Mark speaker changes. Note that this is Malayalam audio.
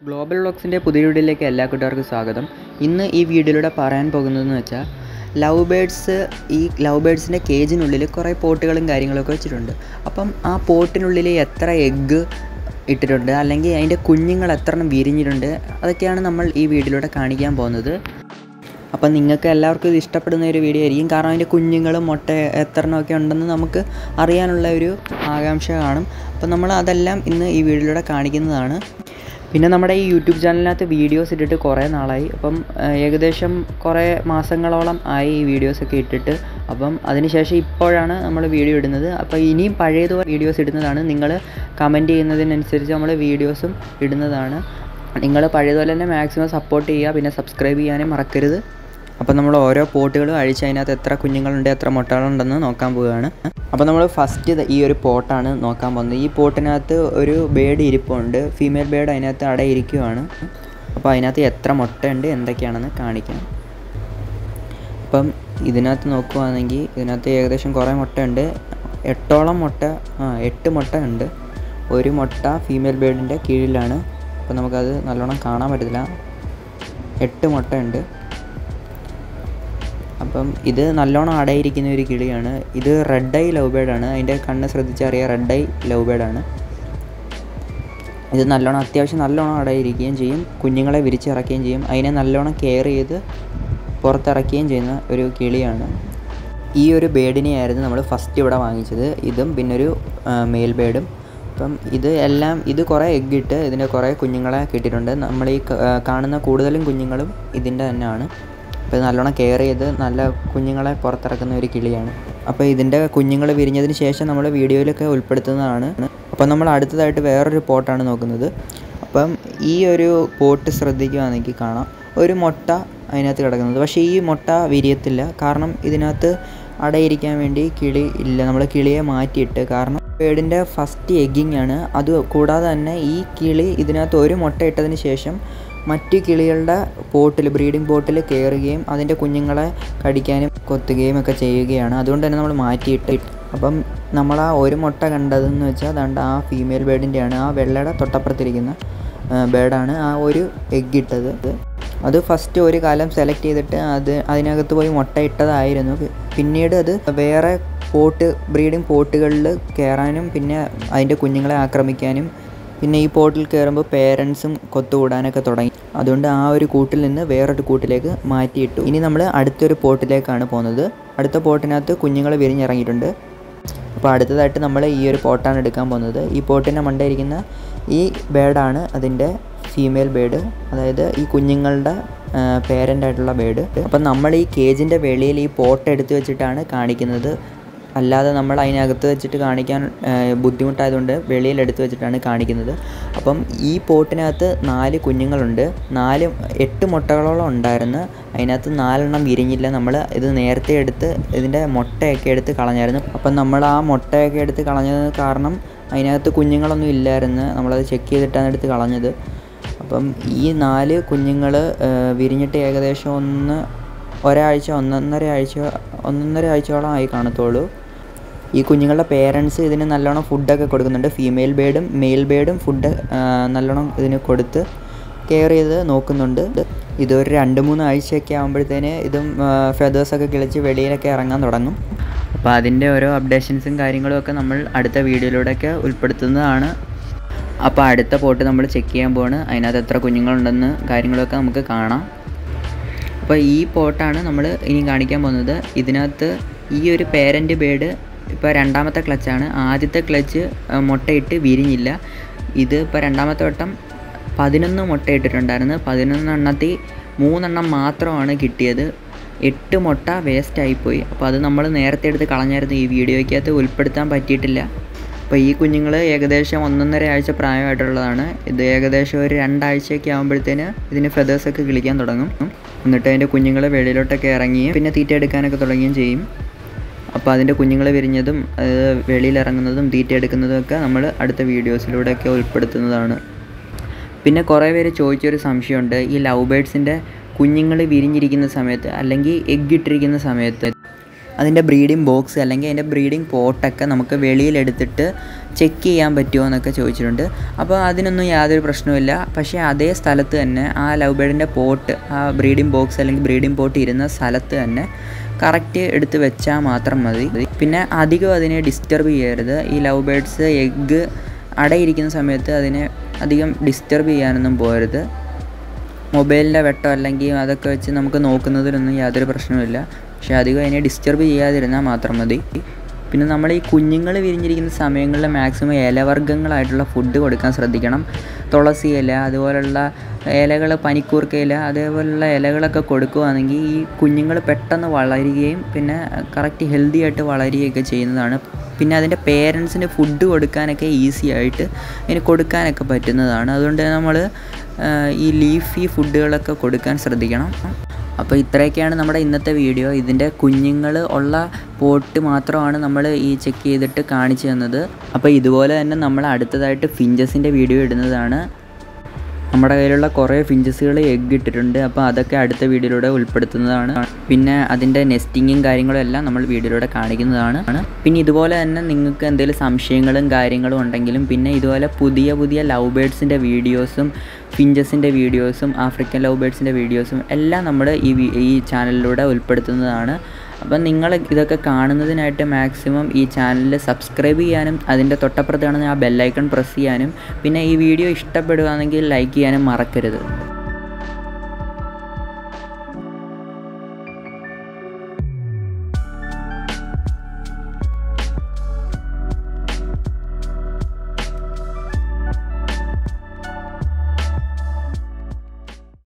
Speaker 1: ഗ്ലോബൽ വ്ളോഗ്സിൻ്റെ പുതിയ വീഡിയോയിലേക്ക് എല്ലാ കൂട്ടുകാർക്കും സ്വാഗതം. ഇന്ന് ഈ വീഡിയോയിലൂടെ പറയാൻ പോകുന്നതെന്ന് വെച്ചാൽ ലവ് ബേഡ്സിൻ്റെ കേജിനുള്ളിൽ കുറേ പോട്ടുകളും കാര്യങ്ങളൊക്കെ വെച്ചിട്ടുണ്ട്. അപ്പം ആ പോട്ടിനുള്ളിൽ എത്ര എഗ്ഗ് ഇട്ടിട്ടുണ്ട്, അല്ലെങ്കിൽ അതിൻ്റെ കുഞ്ഞുങ്ങൾ എത്ര എണ്ണം വിരിഞ്ഞിട്ടുണ്ട്, അതൊക്കെയാണ് നമ്മൾ ഈ വീഡിയോയിലൂടെ കാണിക്കാൻ പോകുന്നത്. അപ്പം നിങ്ങൾക്ക് എല്ലാവർക്കും ഇത് ഇഷ്ടപ്പെടുന്ന ഒരു വീഡിയോ ആയിരിക്കും. കാരണം അതിൻ്റെ കുഞ്ഞുങ്ങളും മുട്ട എത്ര എണ്ണമൊക്കെ ഉണ്ടെന്ന് നമുക്ക് അറിയാനുള്ള ഒരു ആകാംക്ഷ കാണും. അപ്പം നമ്മൾ അതെല്ലാം ഇന്ന് ഈ വീഡിയോയിലൂടെ കാണിക്കുന്നതാണ്. പിന്നെ നമ്മുടെ ഈ യൂട്യൂബ് ചാനലിനകത്ത് വീഡിയോസ് ഇട്ടിട്ട് കുറേ നാളായി. അപ്പം ഏകദേശം കുറേ മാസങ്ങളോളം ആയി ഈ വീഡിയോസൊക്കെ ഇട്ടിട്ട്. അപ്പം അതിനുശേഷം ഇപ്പോഴാണ് നമ്മൾ വീഡിയോ ഇടുന്നത്. അപ്പോൾ ഇനിയും പഴയതുപോലെ വീഡിയോസ് ഇടുന്നതാണ്. നിങ്ങൾ കമൻറ്റ് ചെയ്യുന്നതിനനുസരിച്ച് നമ്മൾ വീഡിയോസും ഇടുന്നതാണ്. നിങ്ങൾ പഴയതുപോലെ തന്നെ മാക്സിമം സപ്പോർട്ട് ചെയ്യുക. പിന്നെ സബ്സ്ക്രൈബ് ചെയ്യാനും മറക്കരുത്. അപ്പോൾ നമ്മൾ ഓരോ പോട്ടുകളും അഴിച്ച് അതിനകത്ത് എത്ര കുഞ്ഞുങ്ങളുണ്ട്, എത്ര മുട്ടകളുണ്ടെന്ന് നോക്കാൻ പോവുകയാണ്. അപ്പോൾ നമ്മൾ ഫസ്റ്റ് ഈ ഒരു പോട്ടാണ് നോക്കാൻ പോകുന്നത്. ഈ പോട്ടിനകത്ത് ഒരു ബേഡ് ഇരിപ്പുണ്ട്, ഫീമെയിൽ ബേഡ് അതിനകത്ത് അടയിരിക്കുകയാണ്. അപ്പോൾ അതിനകത്ത് എത്ര മുട്ടയുണ്ട് എന്തൊക്കെയാണെന്ന് കാണിക്കാം. അപ്പം ഇതിനകത്ത് നോക്കുകയാണെങ്കിൽ ഇതിനകത്ത് ഏകദേശം കുറേ മുട്ടയുണ്ട്. 8 മുട്ട ഉണ്ട്. ഒരു മുട്ട ഫീമെയിൽ ബേഡിൻ്റെ കീഴിലാണ്. അപ്പോൾ നമുക്കത് നല്ലോണം കാണാൻ പറ്റത്തില്ല. 8 മുട്ടയുണ്ട്. അപ്പം ഇത് നല്ലോണം അടയിരിക്കുന്ന ഒരു കിളിയാണ്. ഇത് റെഡ് ഐ ലവ് ബേഡാണ്. അതിൻ്റെ കണ്ണ് ശ്രദ്ധിച്ചറിയാം, റെഡ് ഐ ലവ് ബേഡാണ്. ഇത് അത്യാവശ്യം നല്ലോണം അടയിരിക്കുകയും ചെയ്യും, കുഞ്ഞുങ്ങളെ വിരിച്ചിറക്കുകയും ചെയ്യും. അതിനെ നല്ലോണം കെയർ ചെയ്ത് പുറത്തിറക്കുകയും ചെയ്യുന്ന ഒരു കിളിയാണ്. ഈ ഒരു ബേഡിനെയായിരുന്നു നമ്മൾ ഫസ്റ്റ് ഇവിടെ വാങ്ങിച്ചത്. ഇതും പിന്നൊരു മെയിൽ ബേഡും. അപ്പം ഇത് കുറേ എഗ്ഗ് ഇട്ട് ഇതിൻ്റെ കുറേ കുഞ്ഞുങ്ങളെ കിട്ടിയിട്ടുണ്ട്. നമ്മൾ ഈ കാണുന്ന കൂടുതലും കുഞ്ഞുങ്ങളും ഇതിൻ്റെ തന്നെയാണ്. അപ്പോൾ ഇത് നല്ലോണം കെയർ ചെയ്ത് നല്ല കുഞ്ഞുങ്ങളെ പുറത്തിറക്കുന്ന ഒരു കിളിയാണ്. അപ്പോൾ ഇതിൻ്റെ കുഞ്ഞുങ്ങൾ വിരിഞ്ഞതിന് ശേഷം നമ്മൾ വീഡിയോയിലൊക്കെ ഉൾപ്പെടുത്തുന്നതാണ്. അപ്പോൾ നമ്മൾ അടുത്തതായിട്ട് വേറൊരു പോട്ടാണ് നോക്കുന്നത്. അപ്പം ഈ ഒരു പോട്ട് ശ്രദ്ധിക്കുകയാണെങ്കിൽ കാണാം ഒരു മുട്ട അതിനകത്ത് കിടക്കുന്നത്. പക്ഷേ ഈ മുട്ട വിരിയത്തില്ല. കാരണം ഇതിനകത്ത് അടയിരിക്കാൻ വേണ്ടി കിളി ഇല്ല. നമ്മൾ കിളിയെ മാറ്റിയിട്ട്, കാരണം ബേഡിൻ്റെ ഫസ്റ്റ് എഗ്ഗിങ് ആണ്. അത് കൂടാതെ തന്നെ ഈ കിളി ഇതിനകത്ത് ഒരു മുട്ട ഇട്ടതിന് ശേഷം മറ്റ് കിളികളുടെ ബ്രീഡിംഗ് പോട്ടിൽ കയറുകയും അതിൻ്റെ കുഞ്ഞുങ്ങളെ കടിക്കാനും കൊത്തുകയും ഒക്കെ ചെയ്യുകയാണ്. അതുകൊണ്ട് തന്നെ നമ്മൾ മാറ്റിയിട്ട്. അപ്പം നമ്മൾ ആ ഒരു മുട്ട കണ്ടതെന്ന് വെച്ചാൽ അതുകൊണ്ട് ആ ഫീമെയിൽ ബേഡിൻ്റെയാണ്. ആ വെള്ളയുടെ തൊട്ടപ്പുറത്തിരിക്കുന്ന ബേഡാണ് ആ ഒരു എഗ്ഗ് ഇട്ടത്. അത് ഫസ്റ്റ് ഒരു കാലം സെലക്ട് ചെയ്തിട്ട് അതിനകത്ത് പോയി മുട്ട ഇട്ടതായിരുന്നു. പിന്നീട് അത് വേറെ ബ്രീഡിംഗ് പോട്ടുകളിൽ കയറാനും പിന്നെ അതിൻ്റെ കുഞ്ഞുങ്ങളെ ആക്രമിക്കാനും പിന്നെ ഈ പോട്ടിൽ കയറുമ്പോൾ പേരൻസും കൊത്തുകൂടാനൊക്കെ തുടങ്ങി. അതുകൊണ്ട് ആ ഒരു കൂട്ടിൽ നിന്ന് വേറൊരു കൂട്ടിലേക്ക് മാറ്റിയിട്ടു. ഇനി നമ്മൾ അടുത്തൊരു പോട്ടിലേക്കാണ് പോകുന്നത്. അടുത്ത പോട്ടിനകത്ത് കുഞ്ഞുങ്ങൾ വിരിഞ്ഞിറങ്ങിയിട്ടുണ്ട്. അപ്പോൾ അടുത്തതായിട്ട് നമ്മൾ ഈ ഒരു പോട്ടാണ് എടുക്കാൻ പോകുന്നത്. ഈ പോട്ടിൻ്റെ മണ്ടയിരിക്കുന്ന ഈ ബേഡാണ് അതിൻ്റെ ഫീമെയിൽ ബേഡ്, അതായത് ഈ കുഞ്ഞുങ്ങളുടെ പേരൻ്റായിട്ടുള്ള ബേഡ്. അപ്പം നമ്മൾ ഈ കേജിൻ്റെ വെളിയിൽ ഈ പോട്ട് എടുത്ത് വെച്ചിട്ടാണ് കാണിക്കുന്നത്. അല്ലാതെ നമ്മൾ അതിനകത്ത് വെച്ചിട്ട് കാണിക്കാൻ ബുദ്ധിമുട്ടായതുകൊണ്ട് വെളിയിൽ എടുത്ത് വെച്ചിട്ടാണ് കാണിക്കുന്നത്. അപ്പം ഈ പോട്ടിനകത്ത് 4 കുഞ്ഞുങ്ങളുണ്ട്. 8 മുട്ടകളോളം ഉണ്ടായിരുന്നു. അതിനകത്ത് 4 എണ്ണം വിരിഞ്ഞില്ല. നമ്മൾ ഇത് നേരത്തെ എടുത്ത് ഇതിൻ്റെ മുട്ടയൊക്കെ എടുത്ത് കളഞ്ഞായിരുന്നു. അപ്പം നമ്മൾ ആ മുട്ടയൊക്കെ എടുത്ത് കളഞ്ഞത് കാരണം അതിനകത്ത് കുഞ്ഞുങ്ങളൊന്നും ഇല്ലായിരുന്നു. നമ്മളത് ചെക്ക് ചെയ്തിട്ടാണ് എടുത്ത് കളഞ്ഞത്. അപ്പം ഈ 4 കുഞ്ഞുങ്ങൾ വിരിഞ്ഞിട്ട് ഏകദേശം ഒന്നൊന്നര ആഴ്ചയോളം ആയി കാണത്തുള്ളൂ. ഈ കുഞ്ഞുങ്ങളുടെ പേരൻസ് ഇതിന് നല്ലോണം ഫുഡൊക്കെ കൊടുക്കുന്നുണ്ട്. ഫീമെയിൽ ബേഡും മെയിൽ ബേഡും ഫുഡ് നല്ലോണം ഇതിന് കൊടുത്ത് കെയർ ചെയ്ത് നോക്കുന്നുണ്ട്. ഇതൊരു 2-3 ആഴ്ചയൊക്കെ ആകുമ്പോഴത്തേന് ഇതും ഫെദേഴ്സൊക്കെ കിളിച്ച് വെളിയിലൊക്കെ ഇറങ്ങാൻ തുടങ്ങും. അപ്പോൾ അതിൻ്റെ ഓരോ അപ്ഡേഷൻസും കാര്യങ്ങളുമൊക്കെ നമ്മൾ അടുത്ത വീഡിയോയിലൂടെയൊക്കെ ഉൾപ്പെടുത്തുന്നതാണ്. അപ്പോൾ അടുത്ത പോട്ട് നമ്മൾ ചെക്ക് ചെയ്യാൻ പോവാണ്. അതിനകത്ത് എത്ര കുഞ്ഞുങ്ങളുണ്ടെന്ന് കാര്യങ്ങളൊക്കെ നമുക്ക് കാണാം. അപ്പോൾ ഈ പോട്ടാണ് നമ്മൾ ഇനി കാണിക്കാൻ പോകുന്നത്. ഇതിനകത്ത് ഈ ഒരു പേരൻ്റ് ബേഡ് ഇപ്പോൾ 2ാമത്തെ ക്ലച്ചാണ്. ആദ്യത്തെ ക്ലച്ച് മുട്ടയിട്ട് വിരിഞ്ഞില്ല. ഇത് ഇപ്പോൾ 2ാമത്തെ വട്ടം 11 മുട്ട ഇട്ടിട്ടുണ്ടായിരുന്നു. 11 എണ്ണത്തിൽ 3 എണ്ണം മാത്രമാണ് കിട്ടിയത്. 8 മുട്ട വേസ്റ്റായിപ്പോയി. അപ്പോൾ അത് നമ്മൾ നേരത്തെ എടുത്ത് കളഞ്ഞായിരുന്നു. ഈ വീഡിയോയ്ക്കകത്ത് ഉൾപ്പെടുത്താൻ പറ്റിയിട്ടില്ല. അപ്പോൾ ഈ കുഞ്ഞുങ്ങൾ ഏകദേശം 1.5 ആഴ്ച പ്രായമായിട്ടുള്ളതാണ്. ഇത് ഏകദേശം ഒരു 2 ആഴ്ചയൊക്കെ ആകുമ്പോഴത്തേന് ഇതിന് ഫെദേഴ്സൊക്കെ കിളിക്കാൻ തുടങ്ങും. എന്നിട്ട് അതിൻ്റെ കുഞ്ഞുങ്ങൾ വെളിയിലോട്ടൊക്കെ ഇറങ്ങുകയും പിന്നെ തീറ്റ എടുക്കാനൊക്കെ തുടങ്ങുകയും ചെയ്യും. അപ്പോൾ അതിൻ്റെ കുഞ്ഞുങ്ങൾ വിരിഞ്ഞതും വെളിയിലിറങ്ങുന്നതും തീറ്റ എടുക്കുന്നതും ഒക്കെ നമ്മൾ അടുത്ത വീഡിയോസിലൂടെയൊക്കെ ഉൾപ്പെടുത്തുന്നതാണ്. പിന്നെ കുറേ പേര് ചോദിച്ചൊരു സംശയമുണ്ട്. ഈ ലവ് ബേഡ്സിൻ്റെ കുഞ്ഞുങ്ങൾ വിരിഞ്ഞിരിക്കുന്ന സമയത്ത് അല്ലെങ്കിൽ എഗ്ഗ് ഇട്ടിരിക്കുന്ന സമയത്ത് അതിൻ്റെ ബ്രീഡിംഗ് ബോക്സ് അല്ലെങ്കിൽ അതിൻ്റെ ബ്രീഡിംഗ് പോട്ടൊക്കെ നമുക്ക് വെളിയിലെടുത്തിട്ട് ചെക്ക് ചെയ്യാൻ പറ്റുമോ എന്നൊക്കെ ചോദിച്ചിട്ടുണ്ട്. അപ്പോൾ അതിനൊന്നും യാതൊരു പ്രശ്നവുമില്ല. പക്ഷേ അതേ സ്ഥലത്ത് തന്നെ ആ ലവ് ബേർഡിൻ്റെ പോട്ട്, ആ ബ്രീഡിംഗ് ബോക്സ് അല്ലെങ്കിൽ ബ്രീഡിംഗ് പോട്ട് ഇരുന്ന സ്ഥലത്ത് തന്നെ കറക്റ്റ് എടുത്ത് വെച്ചാൽ മാത്രം മതി. പിന്നെ അധികം അതിനെ ഡിസ്റ്റർബ് ചെയ്യരുത്. ഈ ലവ് ബേർഡ്സ് എഗ്ഗ് അടയിരിക്കുന്ന സമയത്ത് അതിനെ അധികം ഡിസ്റ്റർബ് ചെയ്യാനൊന്നും പോകരുത്. മൊബൈലിൻ്റെ വെട്ടോ അല്ലെങ്കിൽ അതൊക്കെ വെച്ച് നമുക്ക് നോക്കുന്നതിനൊന്നും യാതൊരു പ്രശ്നവുമില്ല. പക്ഷേ അധികം അതിനെ ഡിസ്റ്റർബ് ചെയ്യാതിരുന്നാൽ മാത്രം മതി. പിന്നെ നമ്മൾ ഈ കുഞ്ഞുങ്ങൾ വിരിഞ്ഞിരിക്കുന്ന സമയങ്ങളിൽ മാക്സിമം ഇലവർഗ്ഗങ്ങളായിട്ടുള്ള ഫുഡ് കൊടുക്കാൻ ശ്രദ്ധിക്കണം. തുളസി ഇല, അതുപോലുള്ള ഇലകൾ, പനിക്കൂർക്ക ഇല, അതേപോലുള്ള ഇലകളൊക്കെ കൊടുക്കുകയാണെങ്കിൽ ഈ കുഞ്ഞുങ്ങൾ പെട്ടെന്ന് വളരുകയും പിന്നെ കറക്റ്റ് ഹെൽത്തി ആയിട്ട് വളരുകയൊക്കെ ചെയ്യുന്നതാണ്. പിന്നെ അതിൻ്റെ പേരൻസിന് ഫുഡ് കൊടുക്കാനൊക്കെ ഈസി ആയിട്ട് അതിന് കൊടുക്കാനൊക്കെ പറ്റുന്നതാണ്. അതുകൊണ്ട് നമ്മൾ ഈ ലീഫി ഫുഡുകളൊക്കെ കൊടുക്കാൻ ശ്രദ്ധിക്കണം. അപ്പോൾ ഇത്രയൊക്കെയാണ് നമ്മുടെ ഇന്നത്തെ വീഡിയോ. ഇതിൻ്റെ കുഞ്ഞുങ്ങൾ ഉള്ള പോട്ട് മാത്രമാണ് നമ്മൾ ഈ ചെക്ക് ചെയ്തിട്ട് കാണിച്ചു തന്നത്. അപ്പോൾ ഇതുപോലെ തന്നെ നമ്മൾ അടുത്തതായിട്ട് ഫിഞ്ചസിൻ്റെ വീഡിയോ ഇടുന്നതാണ്. നമ്മുടെ കയ്യിലുള്ള കുറേ ഫിഞ്ചസുകൾ എഗ്ഗ് ഇട്ടിട്ടുണ്ട്. അപ്പോൾ അതൊക്കെ അടുത്ത വീഡിയോയിലൂടെ ഉൾപ്പെടുത്തുന്നതാണ്. പിന്നെ അതിൻ്റെ നെസ്റ്റിങ്ങും കാര്യങ്ങളും എല്ലാം നമ്മൾ വീഡിയോയിലൂടെ കാണിക്കുന്നതാണ്. പിന്നെ ഇതുപോലെ തന്നെ നിങ്ങൾക്ക് എന്തെങ്കിലും സംശയങ്ങളും കാര്യങ്ങളും ഉണ്ടെങ്കിലും പിന്നെ ഇതുപോലെ പുതിയ പുതിയ ലവ് ബേർഡ്സിൻ്റെ വീഡിയോസും ഫിഞ്ചസിൻ്റെ വീഡിയോസും ആഫ്രിക്കൻ ലവ് ബേർഡ്സിൻ്റെ വീഡിയോസും എല്ലാം നമ്മൾ ഈ ചാനലിലൂടെ ഉൾപ്പെടുത്തുന്നതാണ്. അപ്പം നിങ്ങൾ ഇതൊക്കെ കാണുന്നതിനായിട്ട് മാക്സിമം ഈ ചാനൽ സബ്സ്ക്രൈബ് ചെയ്യാനും അതിൻ്റെ തൊട്ടപ്പുറത്ത് കാണുന്ന ആ ബെല്ലൈക്കൺ പ്രസ് ചെയ്യാനും പിന്നെ ഈ വീഡിയോ ഇഷ്ടപ്പെടുകയാണെങ്കിൽ ലൈക്ക് ചെയ്യാനും മറക്കരുത്.